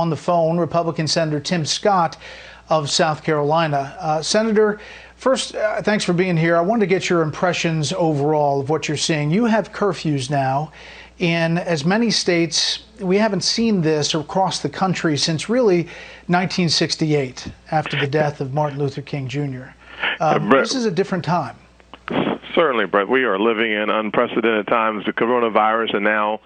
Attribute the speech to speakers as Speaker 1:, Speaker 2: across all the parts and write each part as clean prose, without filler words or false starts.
Speaker 1: On the phone, Republican Senator Tim Scott of South Carolina. Senator, first, thanks for being here. I wanted to get your impressions overall of what you're seeing. You have curfews now in as many states. We haven't seen this across the country since really 1968, after the death of Martin Luther King Jr. This is a different time.
Speaker 2: Certainly, Brett. We are living in unprecedented times. The coronavirus and now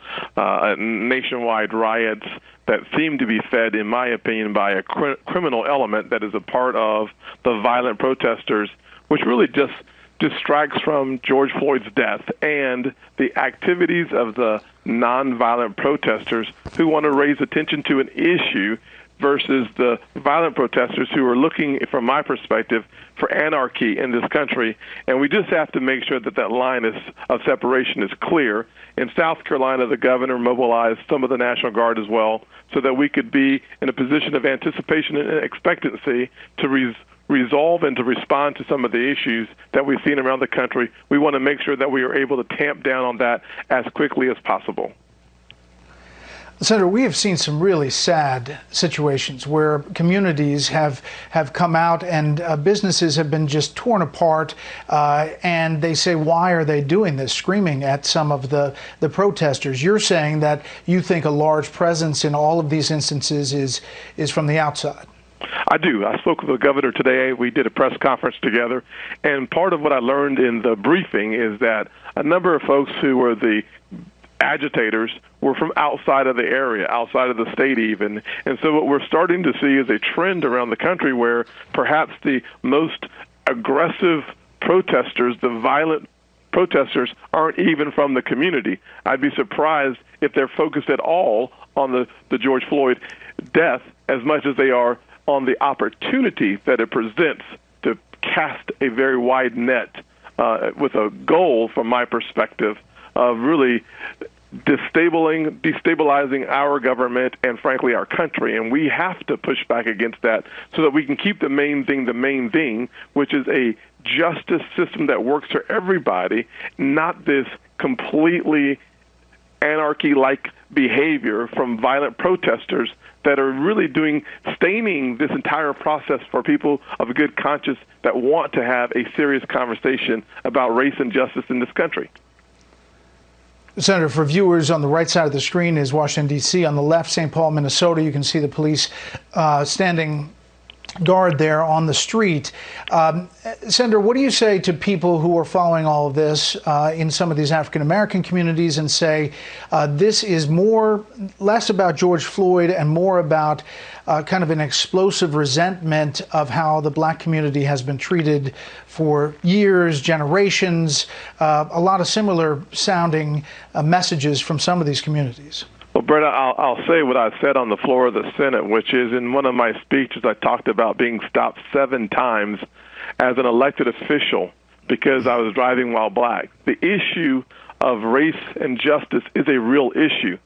Speaker 2: nationwide riots that seem to be fed, in my opinion, by a criminal element that is a part of the violent protesters, which really just distracts from George Floyd's death and the activities of the nonviolent protesters who want to raise attention to an issue versus the violent protesters who are looking, from my perspective, for anarchy in this country. And we just have to make sure that that line of separation is clear. In South Carolina, the governor mobilized some of the National Guard as well, so that we could be in a position of anticipation and expectancy to resolve and to respond to some of the issues that we've seen around the country. We want to make sure that we are able to tamp down on that as quickly as possible.
Speaker 1: Senator, we have seen some really sad situations where communities have come out and businesses have been just torn apart, and they say, why are they doing this, screaming at some of the protesters. You're saying that you think a large presence in all of these instances is from the outside.
Speaker 2: I do. I spoke with the governor today. We did a press conference together, and part of what I learned in the briefing is that a number of folks who were the agitators were from outside of the area, outside of the state even. And so what we're starting to see is a trend around the country where perhaps the most aggressive protesters, the violent protesters, aren't even from the community. I'd be surprised if they're focused at all on the George Floyd death as much as they are on the opportunity that it presents to cast a very wide net with a goal, from my perspective, of really destabilizing our government and, frankly, our country. And we have to push back against that so that we can keep the main thing, which is a justice system that works for everybody, not this completely anarchy-like behavior from violent protesters that are really staining this entire process for people of good conscience that want to have a serious conversation about race and justice in this country.
Speaker 1: Senator, for viewers, on the right side of the screen is Washington, D.C. On the left, St. Paul, Minnesota. You can see the police standing guard there on the street. Senator, what do you say to people who are following all of this in some of these African-American communities and say this is less about George Floyd and more about kind of an explosive resentment of how the black community has been treated for years, generations, a lot of similar sounding messages from some of these communities?
Speaker 2: Well, Brett, I'll say what I said on the floor of the Senate, which is in one of my speeches I talked about being stopped 7 times as an elected official because I was driving while black. The issue of race and justice is a real issue.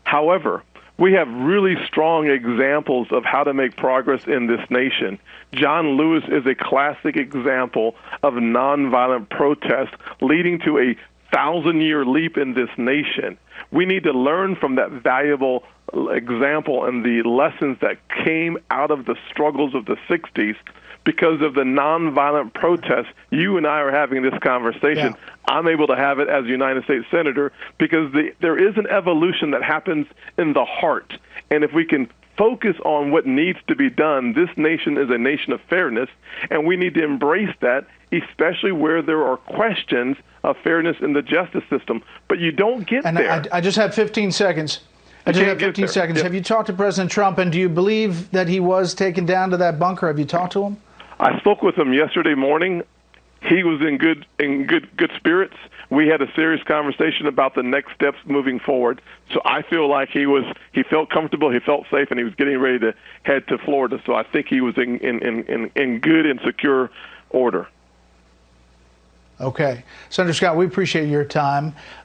Speaker 2: However, we have really strong examples of how to make progress in this nation. John Lewis is a classic example of nonviolent protest leading to a 1,000-year leap in this nation. We need to learn from that valuable example and the lessons that came out of the struggles of the 60s because of the nonviolent protests. You and I are having this conversation. Yeah. I'm able to have it as a United States Senator because there is an evolution that happens in the heart. And if we can focus on what needs to be done, this nation is a nation of fairness, and we need to embrace that, especially where there are questions of fairness in the justice system. But you don't get there.
Speaker 1: I just have 15 seconds. Have you talked to President Trump, and do you believe that he was taken down to that bunker? Have you talked to him?
Speaker 2: I spoke with him yesterday morning. He was in good spirits. We had a serious conversation about the next steps moving forward. So I feel like he felt comfortable, he felt safe, and he was getting ready to head to Florida. So I think he was in good and secure order.
Speaker 1: Okay. Senator Scott, we appreciate your time.